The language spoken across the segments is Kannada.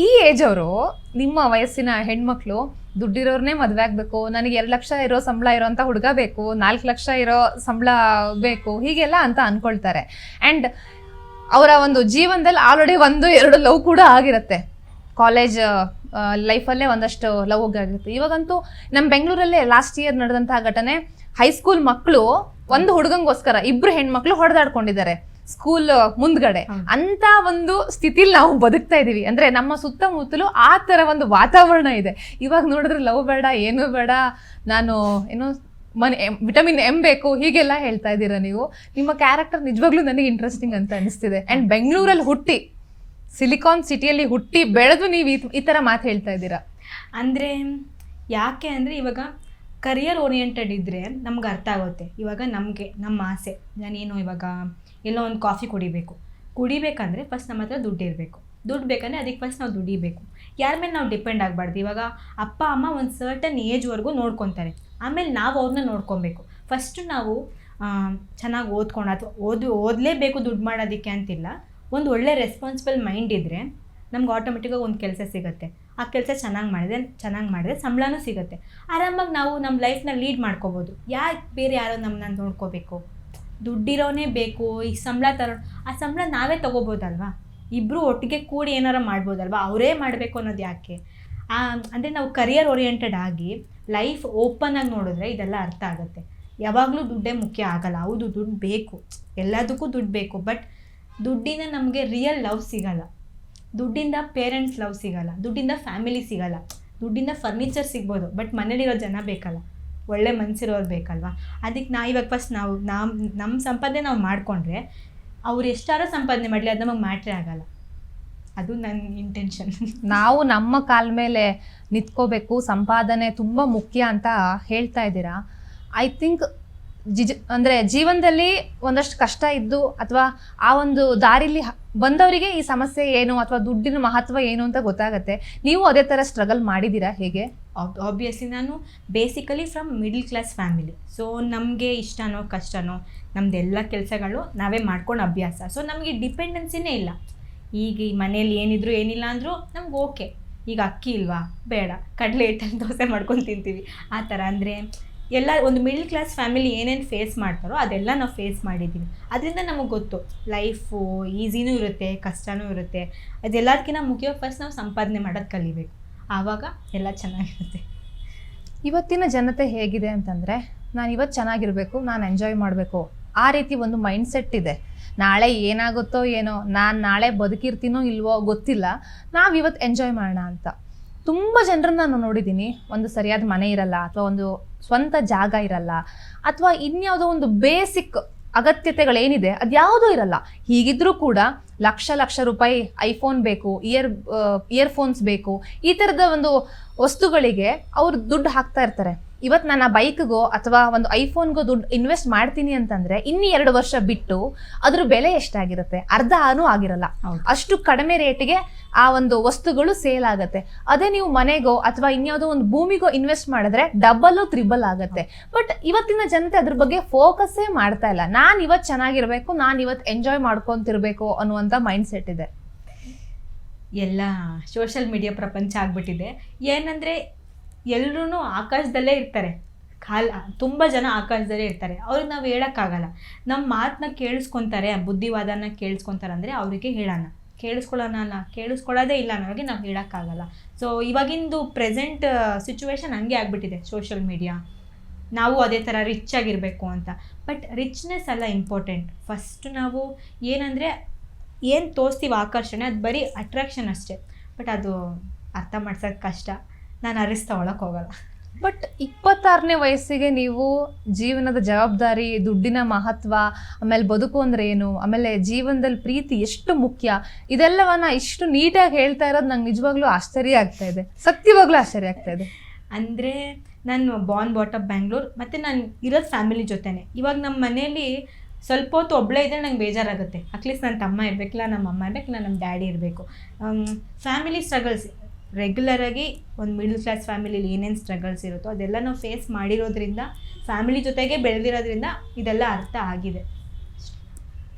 ಈ ಏಜ್ ಅವರು, ನಿಮ್ಮ ವಯಸ್ಸಿನ ಹೆಣ್ಮಕ್ಳು ದುಡ್ಡಿರೋರ್ನೇ ಮದುವೆ ಆಗ್ಬೇಕು, ನನಗೆ 2 ಲಕ್ಷ ಇರೋ ಸಂಬಳ ಇರೋಂಥ ಹುಡುಗ ಬೇಕು, 4 ಲಕ್ಷ ಇರೋ ಸಂಬಳ ಬೇಕು, ಹೀಗೆಲ್ಲ ಅಂತ ಅನ್ಕೊಳ್ತಾರೆ. ಆ್ಯಂಡ್ ಅವರ ಒಂದು ಜೀವನದಲ್ಲಿ ಆಲ್ರೆಡಿ 1-2 ಲವ್ ಕೂಡ ಆಗಿರುತ್ತೆ. ಕಾಲೇಜ್ ಲೈಫಲ್ಲೇ ಒಂದಷ್ಟು ಲವ್ ಆಗಿರುತ್ತೆ. ಇವಾಗಂತೂ ನಮ್ಮ ಬೆಂಗಳೂರಲ್ಲೇ ಲಾಸ್ಟ್ ಇಯರ್ ನಡೆದಂತಹ ಘಟನೆ, ಹೈಸ್ಕೂಲ್ ಮಕ್ಕಳು ಒಂದು ಹುಡುಗಂಗೋಸ್ಕರ 2 ಹೆಣ್ಮಕ್ಳು ಹೊಡೆದಾಡ್ಕೊಂಡಿದ್ದಾರೆ ಸ್ಕೂಲ್ ಮುಂದ್ಗಡೆ. ಅಂತ ಒಂದು ಸ್ಥಿತಿಲಿ ನಾವು ಬದುಕ್ತಾ ಇದೀವಿ. ಅಂದ್ರೆ ನಮ್ಮ ಸುತ್ತಮುತ್ತಲು ಆ ತರ ಒಂದು ವಾತಾವರಣ ಇದೆ. ಇವಾಗ ನೋಡಿದ್ರೆ ಲವ್ ಬೇಡ, ಏನು ಬೇಡ, ನಾನು ಏನು ವಿಟಮಿನ್ ಎಂ ಬೇಕು, ಹೀಗೆಲ್ಲ ಹೇಳ್ತಾ ಇದ್ದೀರಾ ನೀವು. ನಿಮ್ಮ ಕ್ಯಾರೆಕ್ಟರ್ ನಿಜವಾಗ್ಲೂ ನನಗೆ ಇಂಟ್ರೆಸ್ಟಿಂಗ್ ಅಂತ ಅನಿಸ್ತಿದೆ. ಆ್ಯಂಡ್ ಬೆಂಗಳೂರಲ್ಲಿ ಹುಟ್ಟಿ, ಸಿಲಿಕಾನ್ ಸಿಟಿಯಲ್ಲಿ ಹುಟ್ಟಿ ಬೆಳೆದು ನೀವು ಈ ಥರ ಮಾತು ಹೇಳ್ತಾ ಇದ್ದೀರಾ. ಅಂದರೆ ಯಾಕೆ ಅಂದರೆ ಇವಾಗ ಕರಿಯರ್ ಓರಿಯೆಂಟೆಡ್ ಇದ್ದರೆ ನಮ್ಗೆ ಅರ್ಥ ಆಗುತ್ತೆ. ಇವಾಗ ನಮ್ಮ ಆಸೆ, ನಾನೇನು ಇವಾಗ ಎಲ್ಲೋ ಒಂದು ಕಾಫಿ ಕುಡಿಬೇಕಂದ್ರೆ ಫಸ್ಟ್ ನಮ್ಮ ಹತ್ರ ದುಡ್ಡು ಇರಬೇಕು. ದುಡ್ಡು ಬೇಕಂದರೆ ಅದಕ್ಕೆ ಫಸ್ಟ್ ನಾವು ದುಡಿಬೇಕು. ಯಾರ ಮೇಲೆ ನಾವು ಡಿಪೆಂಡ್ ಆಗಬಾರ್ದು. ಇವಾಗ ಅಪ್ಪ ಅಮ್ಮ ಒಂದು ಸರ್ಟನ್ ಏಜ್ವರೆಗೂ ನೋಡ್ಕೊತಾರೆ, ಆಮೇಲೆ ನಾವು ಅವ್ರನ್ನ ನೋಡ್ಕೊಬೇಕು. ಫಸ್ಟು ನಾವು ಚೆನ್ನಾಗಿ ಓದ್ಕೊಂಡು ಅಥವಾ ಓದಲೇಬೇಕು ದುಡ್ಡು ಮಾಡೋದಕ್ಕೆ ಅಂತಿಲ್ಲ. ಒಂದು ಒಳ್ಳೆ ರೆಸ್ಪಾನ್ಸಿಬಲ್ ಮೈಂಡ್ ಇದ್ದರೆ ನಮ್ಗೆ ಆಟೋಮೆಟಿಕ್ಕಾಗಿ ಒಂದು ಕೆಲಸ ಸಿಗುತ್ತೆ. ಆ ಕೆಲಸ ಚೆನ್ನಾಗಿ ಮಾಡಿದ್ರೆ ಸಂಬಳನೂ ಸಿಗುತ್ತೆ. ಆರಾಮಾಗಿ ನಾವು ನಮ್ಮ ಲೈಫ್ನ ಲೀಡ್ ಮಾಡ್ಕೋಬೋದು. ಬೇರೆ ಯಾರೋ ನಮ್ಮನ್ನ ನೋಡ್ಕೋಬೇಕು, ದುಡ್ಡಿರೋನೇ ಬೇಕು, ಈ ಸಂಬಳ ಆ ಸಂಬಳ ನಾವೇ ತೊಗೋಬೋದಲ್ವಾ, ಇಬ್ಬರು ಒಟ್ಟಿಗೆ ಕೂಡಿ ಏನಾರು ಮಾಡ್ಬೋದಲ್ವಾ, ಅವರೇ ಮಾಡಬೇಕು ಅನ್ನೋದು ಯಾಕೆ? ಅಂದರೆ ನಾವು ಕರಿಯರ್ ಓರಿಯೆಂಟೆಡ್ ಆಗಿ ಲೈಫ್ ಓಪನ್ ಆಗಿ ನೋಡಿದ್ರೆ ಇದೆಲ್ಲ ಅರ್ಥ ಆಗುತ್ತೆ. ಯಾವಾಗಲೂ ದುಡ್ಡೇ ಮುಖ್ಯ ಆಗಲ್ಲ. ಹೌದು, ದುಡ್ಡು ಬೇಕು, ಎಲ್ಲದಕ್ಕೂ ದುಡ್ಡು ಬೇಕು. ಬಟ್ ದುಡ್ಡಿಂದ ನಮಗೆ ರಿಯಲ್ ಲವ್ ಸಿಗಲ್ಲ, ದುಡ್ಡಿಂದ ಪೇರೆಂಟ್ಸ್ ಲವ್ ಸಿಗಲ್ಲ, ದುಡ್ಡಿಂದ ಫ್ಯಾಮಿಲಿ ಸಿಗಲ್ಲ, ದುಡ್ಡಿಂದ ಫರ್ನಿಚರ್ ಸಿಗ್ಬೋದು, ಬಟ್ ಮನೇಲಿರೋ ಜನ ಬೇಕಲ್ಲ, ಒಳ್ಳೆ ಮನಸ್ಸಿರೋರು ಬೇಕಲ್ವಾ. ಅದಕ್ಕೆ ಇವಾಗ ಫಸ್ಟ್ ನಮ್ಮ ಸಂಪಾದನೆ ನಾವು ಮಾಡಿಕೊಂಡ್ರೆ ಅವ್ರು ಎಷ್ಟಾರೋ ಸಂಪಾದನೆ ಮಾಡಲಿ, ಅದು ನಮಗೆ ಮ್ಯಾಟ್ರೇ ಆಗಲ್ಲ. ಅದು ನನ್ನ ಇಂಟೆನ್ಷನ್. ನಾವು ನಮ್ಮ ಕಾಲ ಮೇಲೆ ನಿಂತ್ಕೋಬೇಕು, ಸಂಪಾದನೆ ತುಂಬ ಮುಖ್ಯ ಅಂತ ಹೇಳ್ತಾ ಇದ್ದೀರಾ. ಐ ಥಿಂಕ್ ಅಂದರೆ ಜೀವನದಲ್ಲಿ ಒಂದಷ್ಟು ಕಷ್ಟ ಇದ್ದು ಅಥವಾ ಆ ಒಂದು ದಾರಿಲಿ ಬಂದವರಿಗೆ ಈ ಸಮಸ್ಯೆ ಏನು ಅಥವಾ ದುಡ್ಡಿನ ಮಹತ್ವ ಏನು ಅಂತ ಗೊತ್ತಾಗುತ್ತೆ. ನೀವು ಅದೇ ಥರ ಸ್ಟ್ರಗಲ್ ಮಾಡಿದ್ದೀರಾ ಹೇಗೆ? ಆಬ್ವಿಯಸ್ಲಿ ನಾನು basically from middle class family. So ನಮಗೆ ಇಷ್ಟನೋ ಕಷ್ಟನೋ ನಮ್ಮದೆಲ್ಲ ಕೆಲಸಗಳು ನಾವೇ ಮಾಡ್ಕೊಂಡು ಅಭ್ಯಾಸ. ಸೊ ನಮಗೆ ಡಿಪೆಂಡೆನ್ಸಿನೇ ಇಲ್ಲ. ಈಗ ಈ ಮನೇಲಿ ಏನಿದ್ರು ಏನಿಲ್ಲ ಅಂದರೂ ನಮ್ಗೆ ಓಕೆ. ಈಗ ಅಕ್ಕಿ ಇಲ್ವಾ, ಬೇಡ, ಕಡಲೆ ಹಿಟ್ಟಲ್ಲಿ ದೋಸೆ ಮಾಡ್ಕೊಂಡು ತಿಂತೀವಿ ಆ ಥರ. ಅಂದರೆ ಎಲ್ಲ ಒಂದು ಮಿಡಲ್ ಕ್ಲಾಸ್ ಫ್ಯಾಮಿಲಿ ಏನೇನು ಫೇಸ್ ಮಾಡ್ತಾರೋ ಅದೆಲ್ಲ ನಾವು ಫೇಸ್ ಮಾಡಿದ್ದೀವಿ. ಅದರಿಂದ ನಮಗೆ ಗೊತ್ತು ಲೈಫು ಈಸಿನೂ ಇರುತ್ತೆ, ಕಷ್ಟನೂ ಇರುತ್ತೆ. ಅದೆಲ್ಲದಕ್ಕಿಂತ ಮುಖ್ಯವಾಗಿ ಫಸ್ಟ್ ನಾವು ಸಂಪಾದನೆ ಮಾಡೋದು ಕಲಿಬೇಕು, ಆವಾಗ ಎಲ್ಲ ಚೆನ್ನಾಗಿರುತ್ತೆ. ಇವತ್ತಿನ ಜನತೆ ಹೇಗಿದೆ ಅಂತಂದರೆ, ನಾನು ಇವತ್ತು ಚೆನ್ನಾಗಿರಬೇಕು, ನಾನು ಎಂಜಾಯ್ ಮಾಡಬೇಕು, ಆ ರೀತಿ ಒಂದು ಮೈಂಡ್ಸೆಟ್ ಇದೆ. ನಾಳೆ ಏನಾಗುತ್ತೋ ಏನೋ, ನಾನು ನಾಳೆ ಬದುಕಿರ್ತೀನೋ ಇಲ್ವೋ ಗೊತ್ತಿಲ್ಲ, ನಾವು ಇವತ್ತು ಎಂಜಾಯ್ ಮಾಡೋಣ ಅಂತ. ತುಂಬ ಜನರನ್ನ ನಾನು ನೋಡಿದ್ದೀನಿ, ಒಂದು ಸರಿಯಾದ ಮನೆ ಇರಲ್ಲ, ಅಥವಾ ಒಂದು ಸ್ವಂತ ಜಾಗ ಇರಲ್ಲ, ಅಥವಾ ಇನ್ಯಾವುದೋ ಒಂದು ಬೇಸಿಕ್ ಅಗತ್ಯತೆಗಳೇನಿದೆ ಅದು ಯಾವುದೂ ಇರಲ್ಲ. ಹೀಗಿದ್ರೂ ಕೂಡ ಲಕ್ಷ ರೂಪಾಯಿ ಐಫೋನ್ ಬೇಕು, ಇಯರ್ಫೋನ್ಸ್ ಬೇಕು, ಈ ಥರದ ಒಂದು ವಸ್ತುಗಳಿಗೆ ಅವರು ದುಡ್ಡು ಹಾಕ್ತಾ ಇರ್ತಾರೆ. ಇವತ್ತು ನಾನು ಆ ಬೈಕ್ಗೋ ಅಥವಾ ಒಂದು ಐಫೋನ್ಗೋ ದುಡ್ಡು ಇನ್ವೆಸ್ಟ್ ಮಾಡ್ತೀನಿ ಅಂತಂದರೆ ಇನ್ನೂ 2 ವರ್ಷ ಬಿಟ್ಟು ಅದ್ರ ಬೆಲೆ ಎಷ್ಟಾಗಿರುತ್ತೆ? ಅರ್ಧನೂ ಆಗಿರಲ್ಲ. ಅಷ್ಟು ಕಡಿಮೆ ರೇಟಿಗೆ ಆ ಒಂದು ವಸ್ತುಗಳು ಸೇಲ್ ಆಗುತ್ತೆ. ಅದೇ ನೀವು ಮನೆಗೋ ಅಥವಾ ಇನ್ಯಾವುದೋ ಒಂದು ಭೂಮಿಗೋ ಇನ್ವೆಸ್ಟ್ ಮಾಡಿದ್ರೆ ಡಬಲ್ ತ್ರಿಬಲ್ ಆಗುತ್ತೆ. ಬಟ್ ಇವತ್ತಿನ ಜನತೆ ಅದ್ರ ಬಗ್ಗೆ ಫೋಕಸ್ಸೇ ಮಾಡ್ತಾ ಇಲ್ಲ. ನಾನು ಇವತ್ತು ಚೆನ್ನಾಗಿರ್ಬೇಕು, ನಾನು ಇವತ್ತು ಎಂಜಾಯ್ ಮಾಡ್ಕೊಂತಿರ್ಬೇಕು ಅನ್ನುವಂಥ ಮೈಂಡ್ ಸೆಟ್ ಇದೆ. ಎಲ್ಲ ಸೋಷಿಯಲ್ ಮೀಡಿಯಾ ಪ್ರಪಂಚ ಆಗ್ಬಿಟ್ಟಿದೆ. ಏನಂದರೆ ಎಲ್ಲರೂ ಆಕಾಶದಲ್ಲೇ ಇರ್ತಾರೆ, ತುಂಬ ಜನ ಆಕಾಶದಲ್ಲೇ ಇರ್ತಾರೆ. ಅವ್ರಿಗೆ ನಾವು ಹೇಳೋಕ್ಕಾಗಲ್ಲ. ನಮ್ಮ ಮಾತನ್ನ ಕೇಳಿಸ್ಕೊತಾರೆ, ಬುದ್ಧಿವಾದನ ಕೇಳಿಸ್ಕೊತಾರೆ ಅಂದರೆ ಅವರಿಗೆ ಹೇಳೋಣ, ಕೇಳಿಸ್ಕೊಳ್ಳೋದೇ ಇಲ್ಲ ಅನ್ನೋರಿಗೆ ನಾವು ಹೇಳೋಕ್ಕಾಗಲ್ಲ. ಸೊ ಇವಾಗಿಂದು ಪ್ರೆಸೆಂಟ್ ಸಿಚುವೇಶನ್ ಹಂಗೆ ಆಗಿಬಿಟ್ಟಿದೆ ಸೋಷಿಯಲ್ ಮೀಡಿಯಾ. ನಾವು ಅದೇ ಥರ ರಿಚ್ ಆಗಿರಬೇಕು ಅಂತ. ಬಟ್ ರಿಚ್ನೆಸ್ ಅಲ್ಲ ಇಂಪಾರ್ಟೆಂಟ್. ಫಸ್ಟ್ ನಾವು ಏನಂದರೆ ಏನು ತೋರಿಸ್ತೀವಿ ಆಕರ್ಷಣೆ, ಅದು ಬರೀ ಅಟ್ರಾಕ್ಷನ್ ಅಷ್ಟೇ. ಬಟ್ ಅದು ಅರ್ಥ ಮಾಡ್ಸೋಕ್ಕೆ ಕಷ್ಟ. ನಾನು ಅರಿಸ್ತಗೊಳಕ್ಕೆ ಹೋಗಲ್ಲ. ಬಟ್ 26ನೇ ವಯಸ್ಸಿಗೆ ನೀವು ಜೀವನದ ಜವಾಬ್ದಾರಿ, ದುಡ್ಡಿನ ಮಹತ್ವ, ಆಮೇಲೆ ಬದುಕು ಅಂದರೆ ಏನು, ಆಮೇಲೆ ಜೀವನದಲ್ಲಿ ಪ್ರೀತಿ ಎಷ್ಟು ಮುಖ್ಯ, ಇದೆಲ್ಲವನ್ನ ಇಷ್ಟು ನೀಟಾಗಿ ಹೇಳ್ತಾ ಇರೋದು ನಂಗೆ ನಿಜವಾಗ್ಲೂ ಆಶ್ಚರ್ಯ ಆಗ್ತಾ ಇದೆ, ಸತ್ಯವಾಗ್ಲೂ ಆಶ್ಚರ್ಯ ಆಗ್ತಾ ಇದೆ. ಅಂದರೆ ನಾನು ಬಾಟಪ್ ಬ್ಯಾಂಗ್ಳೂರ್, ಮತ್ತು ನಾನು ಇರೋದು ಫ್ಯಾಮಿಲಿ ಜೊತೆನೆ. ಇವಾಗ ನಮ್ಮ ಮನೇಲಿ ಸ್ವಲ್ಪ ಹೊತ್ತು ಒಬ್ಬಳೇ ಇದ್ದರೆ ನಂಗೆ ಬೇಜಾರಾಗುತ್ತೆ. ಅಟ್ಲೀಸ್ಟ್ ನನ್ನ ತಮ್ಮ ಇರಬೇಕಿಲ್ಲ, ನಮ್ಮ ಅಮ್ಮ ಇರಬೇಕಿಲ್ಲ, ನಮ್ಮ ಡ್ಯಾಡಿ ಇರಬೇಕು. ಫ್ಯಾಮಿಲಿ ಸ್ಟ್ರಗಲ್ಸ್ ರೆಗ್ಯುಲರಾಗಿ ಒಂದು ಮಿಡಲ್ ಕ್ಲಾಸ್ ಫ್ಯಾಮಿಲಿಲಿ ಏನೇನು ಸ್ಟ್ರಗಲ್ಸ್ ಇರುತ್ತೋ ಅದೆಲ್ಲ ನಾವು ಫೇಸ್ ಮಾಡಿರೋದ್ರಿಂದ, ಫ್ಯಾಮಿಲಿ ಜೊತೆಗೆ ಬೆಳೆದಿರೋದ್ರಿಂದ ಇದೆಲ್ಲ ಅರ್ಥ ಆಗಿದೆ.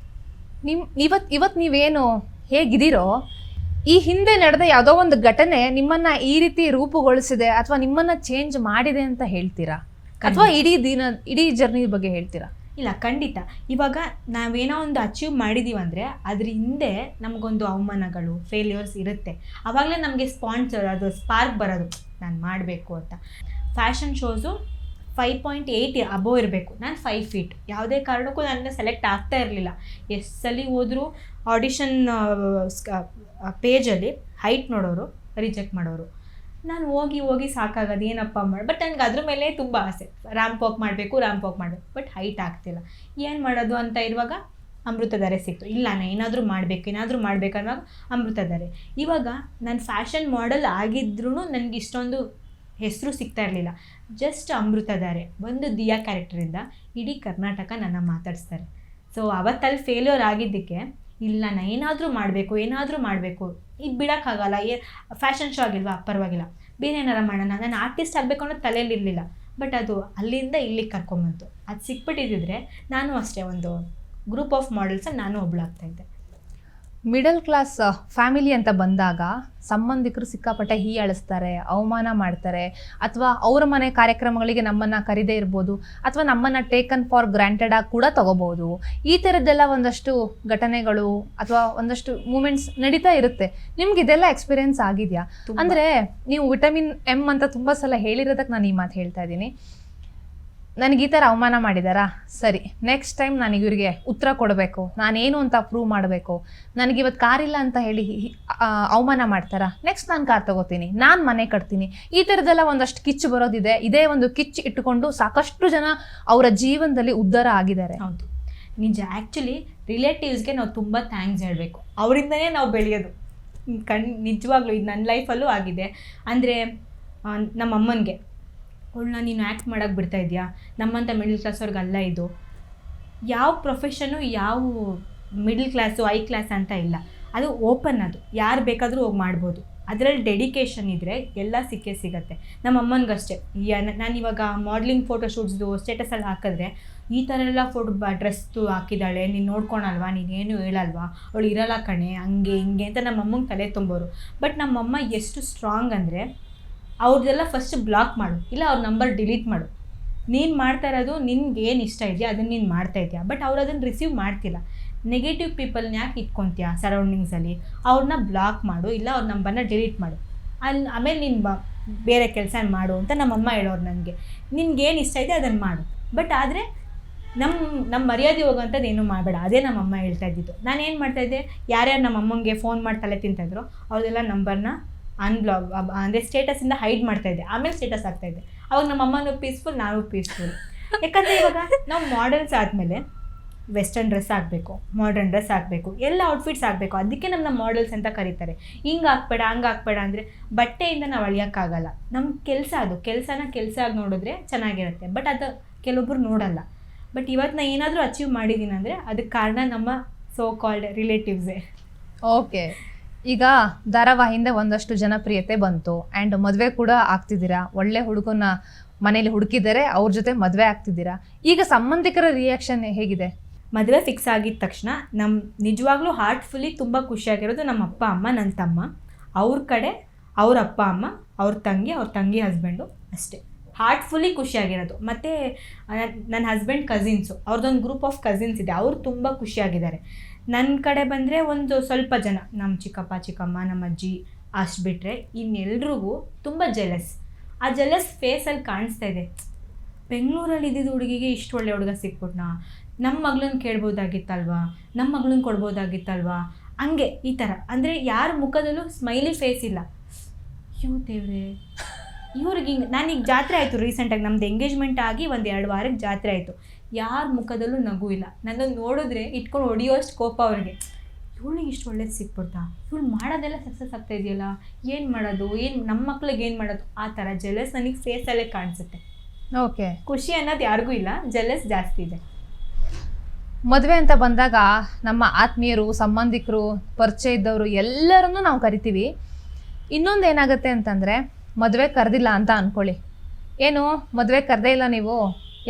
ಇವತ್ತು ನೀವೇನು ಹೇಗಿದ್ದೀರೋ ಈ ಹಿಂದೆ ನಡೆದ ಯಾವುದೋ ಒಂದು ಘಟನೆ ನಿಮ್ಮನ್ನ ಈ ರೀತಿ ರೂಪುಗೊಳಿಸಿದೆ ಅಥವಾ ನಿಮ್ಮನ್ನ ಚೇಂಜ್ ಮಾಡಿದೆ ಅಂತ ಹೇಳ್ತೀರಾ, ಅಥವಾ ಇಡೀ ಜರ್ನಿ ಬಗ್ಗೆ ಹೇಳ್ತೀರಾ? ಇಲ್ಲ, ಖಂಡಿತ. ಇವಾಗ ನಾವೇನೋ ಒಂದು ಅಚೀವ್ ಮಾಡಿದ್ದೀವಿ ಅಂದರೆ ಅದ್ರ ಹಿಂದೆ ನಮಗೊಂದು ಅವಮಾನಗಳು, ಫೇಲ್ಯೂರ್ಸ್ ಇರುತ್ತೆ. ಆವಾಗಲೇ ನಮಗೆ ಸ್ಪಾನ್ಸರ್, ಅದು ಸ್ಪಾರ್ಕ್ ಬರೋದು, ನಾನು ಮಾಡಬೇಕು ಅಂತ. ಫ್ಯಾಷನ್ ಶೋಸು 5.8 ಅಬೋವ್ ಇರಬೇಕು. ನಾನು 5 ಫೀಟ್. ಯಾವುದೇ ಕಾರಣಕ್ಕೂ ನನ್ನ ಸೆಲೆಕ್ಟ್ ಆಗ್ತಾ ಇರಲಿಲ್ಲ. ಎಷ್ಟು ಸಲ ಹೋದರೂ ಆಡಿಷನ್ ಪೇಜಲ್ಲಿ ಹೈಟ್ ನೋಡೋರು, ರಿಜೆಕ್ಟ್ ಮಾಡೋರು. ನಾನು ಹೋಗಿ ಸಾಕಾಗೋದು, ಏನಪ್ಪ ಮಾಡಿ. ಬಟ್ ನನಗೆ ಅದ್ರ ಮೇಲೆ ತುಂಬ ಆಸೆ, ರ್ಯಾಂಪ್ ವಾಕ್ ಮಾಡಬೇಕು. ಬಟ್ ಹೈಟ್ ಆಗ್ತಿಲ್ಲ. ಏನು ಮಾಡೋದು ಅಂತ ಇರುವಾಗ ಅಮೃತಧಾರೆ ಸಿಕ್ತು. ಇಲ್ಲ, ನಾನು ಏನಾದರೂ ಮಾಡಬೇಕು ಅನ್ನೋವಾಗ ಅಮೃತಧಾರೆ. ಇವಾಗ ನಾನು ಫ್ಯಾಷನ್ ಮಾಡೆಲ್ ಆಗಿದ್ರೂ ನನಗೆ ಇಷ್ಟೊಂದು ಹೆಸರು ಸಿಗ್ತಾ ಇರಲಿಲ್ಲ. ಜಸ್ಟ್ ಅಮೃತಧಾರೆ ಒಂದು ದಿಯಾ ಕ್ಯಾರೆಕ್ಟರಿಂದ ಇಡೀ ಕರ್ನಾಟಕ ನನ್ನ ಮಾತಾಡಿಸ್ತಾರೆ. ಸೊ ಅವತ್ತಲ್ಲಿ ಫೇಲ್ಯೂರ್ ಆಗಿದ್ದಕ್ಕೆ, ಇಲ್ಲ ನಾನು ಏನಾದರೂ ಮಾಡಬೇಕು, ಇದು ಬಿಡೋಕ್ಕಾಗಲ್ಲ. ಫ್ಯಾಷನ್ ಶೋ ಆಗಿಲ್ವಾ, ಪರವಾಗಿಲ್ಲ, ಬೇರೆ ಏನಾರ ಮಾಡೋಣ. ನಾನು ಆರ್ಟಿಸ್ಟ್ ಆಗಬೇಕು ಅನ್ನೋ ತಲೆಯಲ್ಲಿರಲಿಲ್ಲ. ಬಟ್ ಅದು ಅಲ್ಲಿಂದ ಇಲ್ಲಿಗೆ ಕರ್ಕೊಂಬಂತು. ಅದು ಸಿಕ್ಬಿಟ್ಟಿದ್ದರೆ ನಾನು ಅಷ್ಟೇ ಒಂದು ಗ್ರೂಪ್ ಆಫ್ ಮಾಡೆಲ್ಸ್ ನಾನು ಒಬ್ಳಾಗ್ತಾಯಿದ್ದೆ. ಮಿಡಲ್ ಕ್ಲಾಸ್ ಫ್ಯಾಮಿಲಿ ಅಂತ ಬಂದಾಗ ಸಂಬಂಧಿಕರು ಸಿಕ್ಕಾಪಟ್ಟೆ ಹೀಯಾಳಿಸ್ತಾರೆ, ಅವಮಾನ ಮಾಡ್ತಾರೆ, ಅಥವಾ ಅವರ ಮನೆ ಕಾರ್ಯಕ್ರಮಗಳಿಗೆ ನಮ್ಮನ್ನು ಕರೀದೇ ಇರ್ಬೋದು, ಅಥವಾ ನಮ್ಮನ್ನು ಟೇಕನ್ ಫಾರ್ ಗ್ರಾಂಟೆಡ್ ಆಗಿ ಕೂಡ ತಗೋಬಹುದು. ಈ ಥರದ್ದೆಲ್ಲ ಒಂದಷ್ಟು ಘಟನೆಗಳು ಅಥವಾ ಒಂದಷ್ಟು ಮೂಮೆಂಟ್ಸ್ ನಡೀತಾ ಇರುತ್ತೆ. ನಿಮ್ಗೆ ಇದೆಲ್ಲ ಎಕ್ಸ್ಪೀರಿಯನ್ಸ್ ಆಗಿದೆಯಾ? ಅಂದರೆ ನೀವು ವಿಟಮಿನ್ ಎಮ್ ಅಂತ ತುಂಬ ಸಲ ಹೇಳಿರೋದಕ್ಕೆ ನಾನು ಈ ಮಾತು ಹೇಳ್ತಾ ಇದ್ದೀನಿ. ನನಗೆ ಈ ಥರ ಅವಮಾನ ಮಾಡಿದಾರಾ, ಸರಿ, ನೆಕ್ಸ್ಟ್ ಟೈಮ್ ನಾನು ಇವರಿಗೆ ಉತ್ತರ ಕೊಡಬೇಕು, ನಾನೇನು ಅಂತ ಪ್ರೂವ್ ಮಾಡಬೇಕು. ನನಗಿವತ್ತು ಕಾರಿಲ್ಲ ಅಂತ ಹೇಳಿ ಅವಮಾನ ಮಾಡ್ತಾರಾ, ನೆಕ್ಸ್ಟ್ ನಾನು ಕಾರ್ ತಗೋತೀನಿ, ನಾನು ಮನೆ ಕಟ್ತೀನಿ. ಈ ಥರದ್ದೆಲ್ಲ ಒಂದಷ್ಟು ಕಿಚ್ಚು ಬರೋದಿದೆ. ಇದೇ ಒಂದು ಕಿಚ್ಚು ಇಟ್ಟುಕೊಂಡು ಸಾಕಷ್ಟು ಜನ ಅವರ ಜೀವನದಲ್ಲಿ ಉದ್ಧಾರ ಆಗಿದ್ದಾರೆ. ಹೌದು, ನಿಜ. ಆ್ಯಕ್ಚುಲಿ ರಿಲೇಟಿವ್ಸ್ಗೆ ನಾವು ತುಂಬ ಥ್ಯಾಂಕ್ಸ್ ಹೇಳಬೇಕು. ಅವರಿಂದನೇ ನಾವು ಬೆಳೆಯೋದು. ನಿಜವಾಗ್ಲೂ ಇದು ನನ್ನ ಲೈಫಲ್ಲೂ ಆಗಿದೆ. ಅಂದರೆ ನಮ್ಮ ಅಮ್ಮನಿಗೆ, ಅವಳನ್ನ ನೀನು ಆ್ಯಕ್ಟ್ ಮಾಡೋಕ್ಕೆ ಬಿಡ್ತಾ ಇದೆಯಾ, ನಮ್ಮಂಥ ಮಿಡಲ್ ಕ್ಲಾಸ್ವ್ರಿಗಲ್ಲ ಇದು. ಯಾವ ಪ್ರೊಫೆಷನು ಯಾವ ಮಿಡಲ್ ಕ್ಲಾಸು ಐ ಕ್ಲಾಸ್ ಅಂತ ಇಲ್ಲ. ಅದು ಓಪನ್, ಅದು ಯಾರು ಬೇಕಾದರೂ ಹೋಗಿ ಮಾಡ್ಬೋದು. ಅದರಲ್ಲಿ ಡೆಡಿಕೇಶನ್ ಇದ್ದರೆ ಎಲ್ಲ ಸಿಗುತ್ತೆ. ನಮ್ಮ ಅಮ್ಮನಿಗಷ್ಟೇ, ನಾನು ಇವಾಗ ಮಾಡ್ಲಿಂಗ್ ಫೋಟೋಶೂಟ್ಸ್ದು ಸ್ಟೇಟಸಲ್ಲಿ ಹಾಕಿದ್ರೆ, ಈ ಥರ ಎಲ್ಲ ಡ್ರೆಸ್ದು ಹಾಕಿದ್ದಾಳೆ, ನೀನು ನೋಡ್ಕೊಳಲ್ವಾ, ನೀನೇನು ಹೇಳಲ್ವಾ, ಅವಳು ಇರಲ್ಲ ಕಣೆ, ಹಂಗೆ ಹಿಂಗೆ ಅಂತ ನಮ್ಮ ಅಮ್ಮಂಗೆ ತಲೆ ತುಂಬೋರು. ಬಟ್ ನಮ್ಮಮ್ಮ ಎಷ್ಟು ಸ್ಟ್ರಾಂಗ್ ಅಂದರೆ, ಅವ್ರದ್ದೆಲ್ಲ ಫಸ್ಟ್ ಬ್ಲಾಕ್ ಮಾಡು, ಇಲ್ಲ ಅವ್ರ ನಂಬರ್ ಡಿಲೀಟ್ ಮಾಡು. ನೀನು ಮಾಡ್ತಾ ಇರೋದು ನಿನ್ಗೆ ಏನು ಇಷ್ಟ ಇದೆಯಾ ಅದನ್ನು ನೀನು ಮಾಡ್ತಾ ಇದೆಯಾ. ಬಟ್ ಅವ್ರು ಅದನ್ನು ರಿಸೀವ್ ಮಾಡ್ತಿಲ್ಲ. ನೆಗೆಟಿವ್ ಪೀಪಲ್ನ ಯಾಕೆ ಇಟ್ಕೊತೀಯಾ ಸರೌಂಡಿಂಗ್ಸಲ್ಲಿ, ಅವ್ರನ್ನ ಬ್ಲಾಕ್ ಮಾಡು, ಇಲ್ಲ ಅವ್ರ ನಂಬರ್ನ ಡಿಲೀಟ್ ಮಾಡು. ಆಮೇಲೆ ನೀನು ಬೇರೆ ಕೆಲಸ ಮಾಡು ಅಂತ ನಮ್ಮಮ್ಮ ಹೇಳೋರು ನನಗೆ. ನಿನ್ಗೇನು ಇಷ್ಟ ಇದೆ ಅದನ್ನು ಮಾಡು, ಬಟ್ ಆದರೆ ನಮ್ಮ ಮರ್ಯಾದೆ ಹೋಗೋಂಥದ್ದು ಏನೂ ಮಾಡಬೇಡ. ಅದೇ ನಮ್ಮಮ್ಮ ಹೇಳ್ತಾ ಇದ್ದಿದ್ದು. ನಾನೇನು ಮಾಡ್ತಾಯಿದ್ದೆ, ಯಾರ್ಯಾರು ನಮ್ಮ ಅಮ್ಮಂಗೆ ಫೋನ್ ಮಾಡಿ ತಲೆ ತಿಂತಾಯಿದ್ರು ಅವ್ರದೆಲ್ಲ ನಂಬರ್ನ ಅನ್ಬ್ಲಾಕ್, ಅಂದರೆ ಸ್ಟೇಟಸಿಂದ ಹೈಡ್ ಮಾಡ್ತಾಯಿದ್ದೆ. ಆಮೇಲೆ ಸ್ಟೇಟಸ್ ಆಗ್ತಾಯಿದ್ದೆ. ಅವಾಗ ನಮ್ಮ ಅಮ್ಮನೂ ಪೀಸ್ಫುಲ್, ನಾವು ಪೀಸ್ಫುಲ್. ಯಾಕಂದರೆ ಇವಾಗ ನಾವು ಮಾಡೆಲ್ಸ್ ಆದಮೇಲೆ ವೆಸ್ಟರ್ನ್ ಡ್ರೆಸ್ ಆಗಬೇಕು, ಮಾಡ್ರನ್ ಡ್ರೆಸ್ ಆಗಬೇಕು, ಎಲ್ಲ ಔಟ್ಫಿಟ್ಸ್ ಆಗಬೇಕು. ಅದಕ್ಕೆ ನಮ್ಮ ಮಾಡೆಲ್ಸ್ ಅಂತ ಕರೀತಾರೆ. ಹಿಂಗೆ ಹಾಕ್ಬೇಡ, ಹಂಗೆ ಹಾಕ್ಬೇಡ ಅಂದರೆ ಬಟ್ಟೆಯಿಂದ ನಾವು ಅಳಿಯೋಕ್ಕಾಗಲ್ಲ. ನಮ್ಮ ಕೆಲಸ ಅದು, ಕೆಲಸ ಆಗಿ ನೋಡಿದ್ರೆ ಚೆನ್ನಾಗಿರುತ್ತೆ. ಬಟ್ ಅದು ಕೆಲವೊಬ್ಬರು ನೋಡಲ್ಲ. ಬಟ್ ಇವತ್ತು ನಾನು ಏನಾದರೂ ಅಚೀವ್ ಮಾಡಿದ್ದೀನಿ ಅಂದರೆ ಅದಕ್ಕೆ ಕಾರಣ ನಮ್ಮ ಸೋ ಕಾಲ್ಡ್ ರಿಲೇಟಿವ್ಸೇ. ಓಕೆ, ಈಗ ಧಾರಾವಾಹಿಯಿಂದ ಒಂದಷ್ಟು ಜನಪ್ರಿಯತೆ ಬಂತು ಆ್ಯಂಡ್ ಮದುವೆ ಕೂಡ ಆಗ್ತಿದ್ದೀರಾ. ಒಳ್ಳೆ ಹುಡುಗನ ಮನೇಲಿ ಹುಡುಕಿದ್ದಾರೆ, ಅವ್ರ ಜೊತೆ ಮದುವೆ ಆಗ್ತಿದ್ದೀರಾ. ಈಗ ಸಂಬಂಧಿಕರ ರಿಯಾಕ್ಷನ್ ಹೇಗಿದೆ? ಮದುವೆ ಫಿಕ್ಸ್ ಆಗಿದ ತಕ್ಷಣ ನಿಜವಾಗ್ಲೂ ಹಾರ್ಟ್ಫುಲಿ ತುಂಬ ಖುಷಿಯಾಗಿರೋದು ನಮ್ಮ ಅಪ್ಪ ಅಮ್ಮ, ನನ್ನ ತಮ್ಮ, ಅವ್ರ ಕಡೆ ಅವ್ರ ಅಪ್ಪ ಅಮ್ಮ, ಅವ್ರ ತಂಗಿ ಹಸ್ಬೆಂಡು ಅಷ್ಟೇ ಹಾರ್ಟ್ಫುಲಿ ಖುಷಿಯಾಗಿರೋದು. ಮತ್ತು ನನ್ನ ಹಸ್ಬೆಂಡ್ ಕಸಿನ್ಸು, ಅವ್ರದ್ದೊಂದು ಗ್ರೂಪ್ ಆಫ್ ಕಸಿನ್ಸ್ ಇದೆ, ಅವರು ತುಂಬ ಖುಷಿಯಾಗಿದ್ದಾರೆ. ನನ್ನ ಕಡೆ ಬಂದರೆ ಒಂದು ಸ್ವಲ್ಪ ಜನ, ನಮ್ಮ ಚಿಕ್ಕಪ್ಪ ಚಿಕ್ಕಮ್ಮ, ನಮ್ಮ ಅಜ್ಜಿ, ಅಷ್ಟು ಬಿಟ್ಟರೆ ಇನ್ನೆಲ್ರಿಗೂ ತುಂಬ ಜೆಲಸ್. ಆ ಜೆಲಸ್ ಫೇಸಲ್ಲಿ ಕಾಣಿಸ್ತಾ ಇದೆ. ಬೆಂಗಳೂರಲ್ಲಿ ಇದ್ದಿದ್ದು ಹುಡುಗಿಗೆ ಇಷ್ಟು ಒಳ್ಳೆ ಹುಡುಗ ಸಿಕ್ಬಿಟ್ನಾ, ನಮ್ಮ ಮಗಳನ್ನ ಕೇಳ್ಬೋದಾಗಿತ್ತಲ್ವಾ, ನಮ್ಮ ಮಗಳನ್ನ ಕೊಡ್ಬೋದಾಗಿತ್ತಲ್ವಾ, ಹಂಗೆ ಈ ಥರ. ಅಂದರೆ ಯಾರ ಮುಖದಲ್ಲೂ ಸ್ಮೈಲಿ ಫೇಸ್ ಇಲ್ಲ. ಅಯ್ಯೋ ದೇವ್ರೆ, ಇವ್ರಿಗೆ ಹಿಂಗೆ. ನಾನೀಗ ಜಾತ್ರೆ ಆಯಿತು ರೀಸೆಂಟಾಗಿ, ನಮ್ಮದು ಎಂಗೇಜ್ಮೆಂಟ್ ಆಗಿ 1-2 ವಾರಕ್ಕೆ ಜಾತ್ರೆ ಆಯಿತು. ಯಾರ ಮುಖದಲ್ಲೂ ನಗು ಇಲ್ಲ. ನನ್ನನ್ನು ನೋಡಿದ್ರೆ ಇಟ್ಕೊಂಡು ಹೊಡಿಯೋಷ್ಟು ಕೋಪ ಅವ್ರಿಗೆ. ಇವಳಿಗೆ ಇಷ್ಟು ಒಳ್ಳೇದು ಸಿಕ್ಬಿಡ್ತಾ, ಇವಳು ಮಾಡೋದೆಲ್ಲ ಸಕ್ಸಸ್ ಆಗ್ತಾ ಇದೆಯಲ್ಲ, ಏನು ಮಾಡೋದು, ನಮ್ಮ ಮಕ್ಳಿಗೆ ಏನು ಮಾಡೋದು, ಆ ಥರ ಜೆಲಸ್ ನನಗೆ ಫೇಸಲ್ಲೇ ಕಾಣಿಸುತ್ತೆ. ಓಕೆ, ಖುಷಿ ಅನ್ನೋದು ಯಾರಿಗೂ ಇಲ್ಲ, ಜೆಲಸ್ ಜಾಸ್ತಿ ಇದೆ. ಮದುವೆ ಅಂತ ಬಂದಾಗ ನಮ್ಮ ಆತ್ಮೀಯರು, ಸಂಬಂಧಿಕರು, ಪರಿಚಯ ಇದ್ದವರು ಎಲ್ಲರನ್ನೂ ನಾವು ಕರಿತೀವಿ. ಇನ್ನೊಂದು ಏನಾಗುತ್ತೆ ಅಂತಂದರೆ, ಮದುವೆ ಕರೆದಿಲ್ಲ ಅಂತ ಅಂದ್ಕೊಳ್ಳಿ. ಏನು ಮದುವೆ ಕರೆದೇ ಇಲ್ಲ ನೀವು,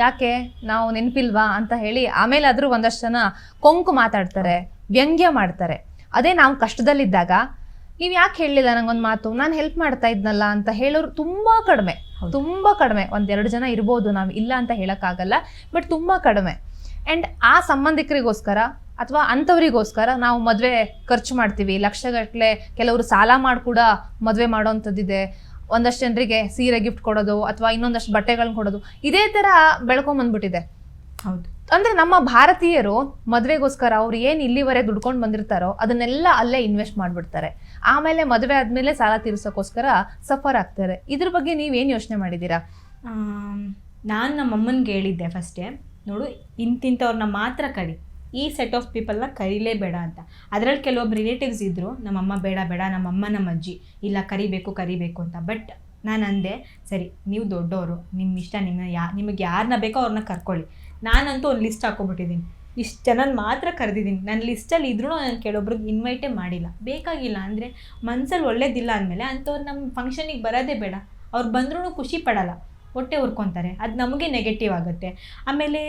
ಯಾಕೆ, ನಾವು ನೆನಪಿಲ್ವಾ ಅಂತ ಹೇಳಿ ಆಮೇಲಾದರೂ ಒಂದಷ್ಟು ಜನ ಕೊಂಕು ಮಾತಾಡ್ತಾರೆ, ವ್ಯಂಗ್ಯ ಮಾಡ್ತಾರೆ. ಅದೇ ನಾವು ಕಷ್ಟದಲ್ಲಿದ್ದಾಗ ನೀವು ಯಾಕೆ ಹೇಳಲಿಲ್ಲ ನಂಗೊಂದು ಮಾತು, ನಾನು ಹೆಲ್ಪ್ ಮಾಡ್ತಾ ಇದ್ನಲ್ಲ ಅಂತ ಹೇಳೋರು ತುಂಬ ಕಡಿಮೆ, ತುಂಬ ಕಡಿಮೆ. 1-2 ಜನ ಇರ್ಬೋದು, ನಾವು ಇಲ್ಲ ಅಂತ ಹೇಳೋಕ್ಕಾಗಲ್ಲ, ಬಟ್ ತುಂಬ ಕಡಿಮೆ. ಆ್ಯಂಡ್ ಆ ಸಂಬಂಧಿಕರಿಗೋಸ್ಕರ ಅಥವಾ ಅಂಥವರಿಗೋಸ್ಕರ ನಾವು ಮದುವೆ ಖರ್ಚು ಮಾಡ್ತೀವಿ, ಲಕ್ಷಗಟ್ಟಲೆ. ಕೆಲವರು ಸಾಲ ಮಾಡಿ ಕೂಡ ಮದುವೆ ಮಾಡೋವಂಥದ್ದಿದೆ. ಒಂದಷ್ಟು ಜನರಿಗೆ ಸೀರೆ ಗಿಫ್ಟ್ ಕೊಡೋದು ಅಥವಾ ಇನ್ನೊಂದಷ್ಟು ಬಟ್ಟೆಗಳನ್ನ ಕೊಡೋದು, ಇದೇ ಥರ ಬೆಳ್ಕೊಂಬಂದ್ಬಿಟ್ಟಿದೆ. ಹೌದು. ಅಂದರೆ ನಮ್ಮ ಭಾರತೀಯರು ಮದುವೆಗೋಸ್ಕರ ಅವ್ರು ಏನು ಇಲ್ಲಿವರೆಗೆ ದುಡ್ಕೊಂಡು ಬಂದಿರ್ತಾರೋ ಅದನ್ನೆಲ್ಲ ಅಲ್ಲೇ ಇನ್ವೆಸ್ಟ್ ಮಾಡಿಬಿಡ್ತಾರೆ. ಆಮೇಲೆ ಮದುವೆ ಆದಮೇಲೆ ಸಾಲ ತೀರಿಸೋಕ್ಕೋಸ್ಕರ ಸಫರ್ ಆಗ್ತಾರೆ. ಇದ್ರ ಬಗ್ಗೆ ನೀವೇನು ಯೋಚನೆ ಮಾಡಿದ್ದೀರಾ? ನಾನು ನಮ್ಮಮ್ಮನಿಗೆ ಹೇಳಿದ್ದೆ ಫಸ್ಟೇ, ನೋಡು ಇಂತಿಂಥವ್ರನ್ನ ಮಾತ್ರ ಕರಿ, ಈ ಸೆಟ್ ಆಫ್ ಪೀಪಲ್ನ ಕರೀಲೇಬೇಡ ಅಂತ. ಅದರಲ್ಲಿ ಕೆಲವೊಬ್ಬರು ರಿಲೇಟಿವ್ಸ್ ಇದ್ದರು, ನಮ್ಮಮ್ಮ ಬೇಡ ನಮ್ಮಮ್ಮ ನಮ್ಮ ಅಜ್ಜಿ ಇಲ್ಲ ಕರಿಬೇಕು ಅಂತ. ಬಟ್ ನಾನು ಅಂದೆ, ಸರಿ ನೀವು ದೊಡ್ಡವರು, ನಿಮ್ಮ ಇಷ್ಟ, ನಿಮಗೆ ಯಾರನ್ನ ಬೇಕೋ ಅವ್ರನ್ನ ಕರ್ಕೊಳ್ಳಿ. ನಾನಂತೂ ಒಂದು ಲಿಸ್ಟ್ ಹಾಕ್ಕೊಬಿಟ್ಟಿದ್ದೀನಿ, ಇಷ್ಟು ಜನನ ಮಾತ್ರ ಕರೆದಿದ್ದೀನಿ. ನನ್ನ ಲಿಸ್ಟಲ್ಲಿ ಇದ್ರೂ ನಾನು ಕೆಲವೊಬ್ರಿಗೆ ಇನ್ವೈಟೇ ಮಾಡಿಲ್ಲ. ಬೇಕಾಗಿಲ್ಲ ಅಂದರೆ ಮನ್ಸಲ್ಲಿ ಒಳ್ಳೇದಿಲ್ಲ ಅಂದಮೇಲೆ ಅಂಥವ್ರು ನಮ್ಮ ಫಂಕ್ಷನಿಗೆ ಬರೋದೇ ಬೇಡ. ಅವ್ರು ಬಂದ್ರೂ ಖುಷಿ ಪಡಲ್ಲ, ಹೊಟ್ಟೆ ಹುರ್ಕೊತಾರೆ, ಅದು ನಮಗೆ ನೆಗೆಟಿವ್ ಆಗುತ್ತೆ. ಆಮೇಲೆ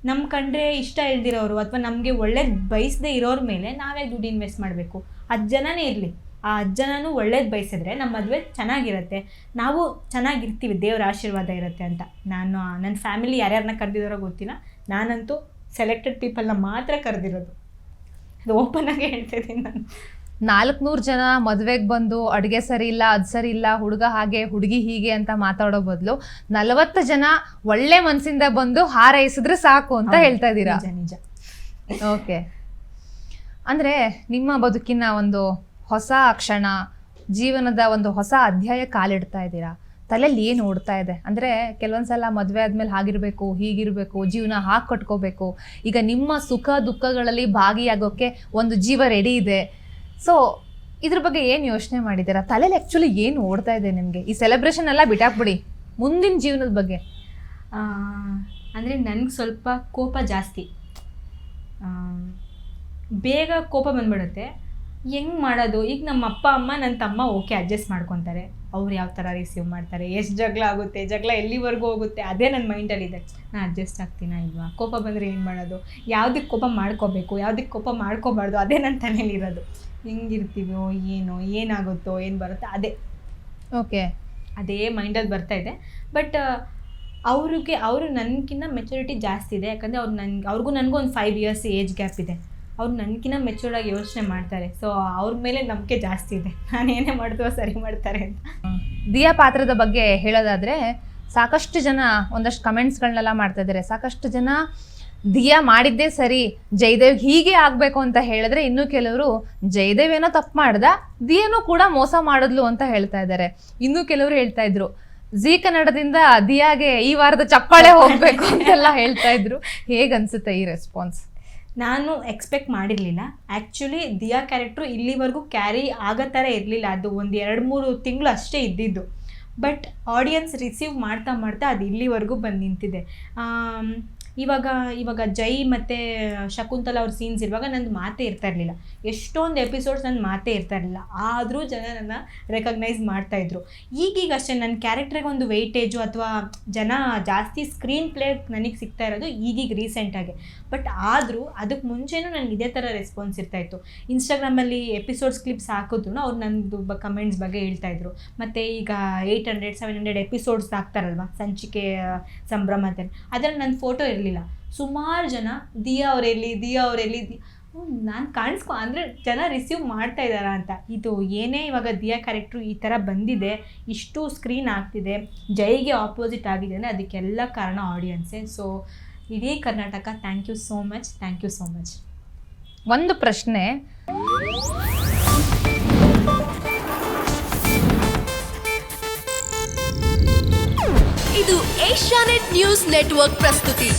ನಮ್ಮ ಕಂಡ್ರೆ ಇಷ್ಟ ಇಲ್ದಿರೋರು ಅಥವಾ ನಮಗೆ ಒಳ್ಳೇದು ಬಯಸದೇ ಇರೋರ ಮೇಲೆ ನಾವೇ ದುಡ್ಡು ಇನ್ವೆಸ್ಟ್ ಮಾಡಬೇಕು. 10 ಜನನೇ ಇರಲಿ, ಆ 10 ಜನನೂ ಒಳ್ಳೇದು ಬಯಸಿದ್ರೆ ನಮ್ಮ ಮದುವೆ ಚೆನ್ನಾಗಿರುತ್ತೆ, ನಾವು ಚೆನ್ನಾಗಿರ್ತೀವಿ, ದೇವರ ಆಶೀರ್ವಾದ ಇರುತ್ತೆ ಅಂತ. ನಾನು ನನ್ನ ಫ್ಯಾಮಿಲಿ ಯಾರ್ಯಾರನ್ನ ಕರೆದಿದ್ದಾರೋ ಗೊತ್ತಿಲ್ಲ, ನಾನಂತೂ ಸೆಲೆಕ್ಟೆಡ್ ಪೀಪಲ್ನ ಮಾತ್ರ ಕರೆದಿರೋದು. ಅದು ಓಪನ್ ಆಗಿ ಹೇಳ್ತಾ ಇದ್ದೀನಿ. ನಾನು 400 ಜನ ಮದುವೆಗೆ ಬಂದು ಅಡುಗೆ ಸರಿ ಇಲ್ಲ, ಅದು ಸರಿ ಇಲ್ಲ, ಹುಡುಗ ಹಾಗೆ ಹುಡುಗಿ ಹೀಗೆ ಅಂತ ಮಾತಾಡೋ ಬದಲು 40 ಜನ ಒಳ್ಳೆ ಮನಸ್ಸಿಂದ ಬಂದು ಹಾರೈಸಿದ್ರೆ ಸಾಕು ಅಂತ ಹೇಳ್ತಾ ಇದ್ದೀರಾ? ನಿಜ. ಓಕೆ, ಅಂದರೆ ನಿಮ್ಮ ಬದುಕಿನ ಒಂದು ಹೊಸ ಕ್ಷಣ, ಜೀವನದ ಒಂದು ಹೊಸ ಅಧ್ಯಾಯ ಕಾಲಿಡ್ತಾ ಇದ್ದೀರಾ. ತಲೆಯಲ್ಲಿ ಏನು ಓಡ್ತಾ ಇದೆ ಅಂದರೆ, ಕೆಲವೊಂದ್ಸಲ ಮದುವೆ ಆದಮೇಲೆ ಹಾಗಿರಬೇಕು, ಹೀಗಿರಬೇಕು, ಜೀವನ ಹಾಗೆ ಕಟ್ಕೋಬೇಕು, ಈಗ ನಿಮ್ಮ ಸುಖ ದುಃಖಗಳಲ್ಲಿ ಭಾಗಿಯಾಗೋಕ್ಕೆ ಒಂದು ಜೀವ ರೆಡಿ ಇದೆ. ಸೊ ಇದ್ರ ಬಗ್ಗೆ ಏನು ಯೋಚನೆ ಮಾಡಿದ್ದೀರಾ? ತಲೆಯಲ್ಲಿ ಆ್ಯಕ್ಚುಲಿ ಏನು ಓಡ್ತಾ ಇದೆ ನಿಮಗೆ? ಈ ಸೆಲೆಬ್ರೇಷನ್ ಎಲ್ಲ ಬಿಟ್ಟಾಕ್ಬಿಡಿ, ಮುಂದಿನ ಜೀವನದ ಬಗ್ಗೆ. ಅಂದರೆ ನನಗೆ ಸ್ವಲ್ಪ ಕೋಪ ಜಾಸ್ತಿ, ಬೇಗ ಕೋಪ ಬಂದ್ಬಿಡುತ್ತೆ. ಹೆಂಗೆ ಮಾಡೋದು? ಈಗ ನಮ್ಮ ಅಪ್ಪ ಅಮ್ಮ ನನ್ನ ತಮ್ಮ ಓಕೆ ಅಡ್ಜಸ್ಟ್ ಮಾಡ್ಕೊತಾರೆ, ಅವ್ರು ಯಾವ ಥರ ರಿಸೀವ್ ಮಾಡ್ತಾರೆ, ಎಷ್ಟು ಜಗಳ ಆಗುತ್ತೆ, ಜಗಳ ಎಲ್ಲಿವರೆಗೂ ಹೋಗುತ್ತೆ, ಅದೇ ನನ್ನ ಮೈಂಡಲ್ಲಿದೆ. ನಾನು ಅಡ್ಜಸ್ಟ್ ಆಗ್ತೀನಾ ಇಲ್ವಾ? ಕೋಪ ಬಂದರೆ ಏನು ಮಾಡೋದು? ಯಾವುದಕ್ಕೆ ಕೋಪ ಮಾಡ್ಕೋಬೇಕು, ಯಾವುದಕ್ಕೆ ಕೋಪ ಮಾಡ್ಕೋಬಾರ್ದು, ಅದೇ ನನ್ನ ತಲೆಯಲ್ಲಿರೋದು. ಹೆಂಗಿರ್ತೀವೋ ಏನೋ, ಏನಾಗುತ್ತೋ, ಏನು ಬರುತ್ತೋ ಓಕೆ, ಅದೇ ಮೈಂಡಲ್ಲಿ ಬರ್ತಾಯಿದೆ. ಬಟ್ ಅವರು ನನಗಿನ್ನ ಮೆಚುರಿಟಿ ಜಾಸ್ತಿ ಇದೆ. ಯಾಕಂದರೆ ಅವ್ರಿಗೂ ನನಗೂ ಒಂದು 5 years ಏಜ್ ಗ್ಯಾಪ್ ಇದೆ. ಅವ್ರು ನನಗಿನ್ನ ಮೆಚೂರ್ಡಾಗಿ ಯೋಚನೆ ಮಾಡ್ತಾರೆ. ಸೊ ಅವ್ರ ಮೇಲೆ ನಂಬಿಕೆ ಜಾಸ್ತಿ ಇದೆ, ನಾನು ಏನೇ ಮಾಡಿದ್ರೂ ಸರಿ ಮಾಡ್ತಾರೆ ಅಂತ. ದಿಯಾ ಪಾತ್ರದ ಬಗ್ಗೆ ಹೇಳೋದಾದರೆ, ಸಾಕಷ್ಟು ಜನ ಒಂದಷ್ಟು ಕಮೆಂಟ್ಸ್ಗಳನ್ನೆಲ್ಲ ಮಾಡ್ತಾ ಇದ್ದಾರೆ. ಸಾಕಷ್ಟು ಜನ ದಿಯಾ ಮಾಡಿದ್ದೇ ಸರಿ, ಜಯದೇವ್ ಹೀಗೆ ಆಗಬೇಕು ಅಂತ ಹೇಳಿದ್ರೆ, ಇನ್ನೂ ಕೆಲವರು ಜಯದೇವ್ ಏನೋ ತಪ್ಪು ಮಾಡ್ದ, ದಿಯಾನೂ ಕೂಡ ಮೋಸ ಮಾಡಿದ್ಲು ಅಂತ ಹೇಳ್ತಾ ಇದ್ದಾರೆ. ಇನ್ನೂ ಕೆಲವರು ಹೇಳ್ತಾ ಇದ್ರು, ಜೀ ಕನ್ನಡದಿಂದ ದಿಯಾಗೆ ಈ ವಾರದ ಚಪ್ಪಾಳೆ ಹೋಗಬೇಕು ಅಂತೆಲ್ಲ ಹೇಳ್ತಾ ಇದ್ರು. ಹೇಗನ್ಸುತ್ತೆ ಈ ರೆಸ್ಪಾನ್ಸ್? ನಾನು ಎಕ್ಸ್ಪೆಕ್ಟ್ ಮಾಡಿರಲಿಲ್ಲ. ಆ್ಯಕ್ಚುಲಿ ದಿಯಾ ಕ್ಯಾರೆಕ್ಟ್ರು ಇಲ್ಲಿವರೆಗೂ ಕ್ಯಾರಿ ಆಗೋ ಥರ ಇರಲಿಲ್ಲ. ಅದು ಒಂದು 2-3 ತಿಂಗಳು ಅಷ್ಟೇ ಇದ್ದಿದ್ದು. ಬಟ್ ಆಡಿಯನ್ಸ್ ರಿಸೀವ್ ಮಾಡ್ತಾ ಅದು ಇಲ್ಲಿವರೆಗೂ ಬಂದು ನಿಂತಿದೆ. ಇವಾಗ ಜೈ ಮತ್ತು ಶಕುಂತಲ ಅವ್ರ ಸೀನ್ಸ್ ಇರುವಾಗ ನಂದು ಮಾತೇ ಇರ್ತಾ ಇರಲಿಲ್ಲ. ಎಷ್ಟೊಂದು ಎಪಿಸೋಡ್ಸ್ ನನ್ನ ಮಾತೇ ಇರ್ತಾ ಇರಲಿಲ್ಲ, ಆದರೂ ಜನ ನನ್ನ ರೆಕಗ್ನೈಸ್ ಮಾಡ್ತಾಯಿದ್ರು. ಈಗೀಗ ಅಷ್ಟೇ ನನ್ನ ಕ್ಯಾರೆಕ್ಟ್ರಿಗೆ ಒಂದು ವೆಯ್ಟೇಜು ಅಥವಾ ಜನ ಜಾಸ್ತಿ ಸ್ಕ್ರೀನ್ ಪ್ಲೇ ನನಗೆ ಸಿಗ್ತಾ ಇರೋದು ಈಗೀಗ ರೀಸೆಂಟಾಗಿ. ಬಟ್ ಆದರೂ ಅದಕ್ಕೆ ಮುಂಚೆನೂ ನನಗೆ ಇದೇ ಥರ ರೆಸ್ಪಾನ್ಸ್ ಇರ್ತಾಯಿತ್ತು. ಇನ್ಸ್ಟಾಗ್ರಾಮಲ್ಲಿ ಎಪಿಸೋಡ್ಸ್ ಕ್ಲಿಪ್ಸ್ ಹಾಕಿದ್ರು ಅವ್ರು ನನ್ನದು ಕಮೆಂಟ್ಸ್ ಬಗ್ಗೆ ಹೇಳ್ತಾಯಿದ್ರು. ಮತ್ತು ಈಗ 800-700 ಎಪಿಸೋಡ್ಸ್ ಹಾಕ್ತಾರಲ್ವ ಸಂಚಿಕೆ ಸಂಭ್ರಮ ಅಂತ, ಅದರಲ್ಲಿ ನನ್ನ ಫೋಟೋ ಇರಲಿಲ್ಲ. ಸುಮಾರು ಜನ ದಿಯಾ ಅವರೆಲ್ಲಿ ನಾನು ಅಂದರೆ ಜನ ರಿಸೀವ್ ಮಾಡ್ತಾ ಇದ್ದಾರಾ ಅಂತ. ಇದು ಏನೇ ಇವಾಗ ದಿಯಾ ಕ್ಯಾರೆಕ್ಟ್ರು ಈ ಥರ ಬಂದಿದೆ, ಇಷ್ಟು ಸ್ಕ್ರೀನ್ ಆಗ್ತಿದೆ, ಜೈಗೆ ಆಪೋಸಿಟ್ ಆಗಿದೆ ಅಂದರೆ ಅದಕ್ಕೆಲ್ಲ ಕಾರಣ ಆಡಿಯನ್ಸೇ. ಸೊ ಇಡೀ Karnataka thank you so much. ಒಂದು ಪ್ರಶ್ನೆ, ಇದು ಏಷ್ಯಾನೆಟ್ ನ್ಯೂಸ್ ನೆಟ್ವರ್ಕ್ ಪ್ರಸ್ತುತಿ.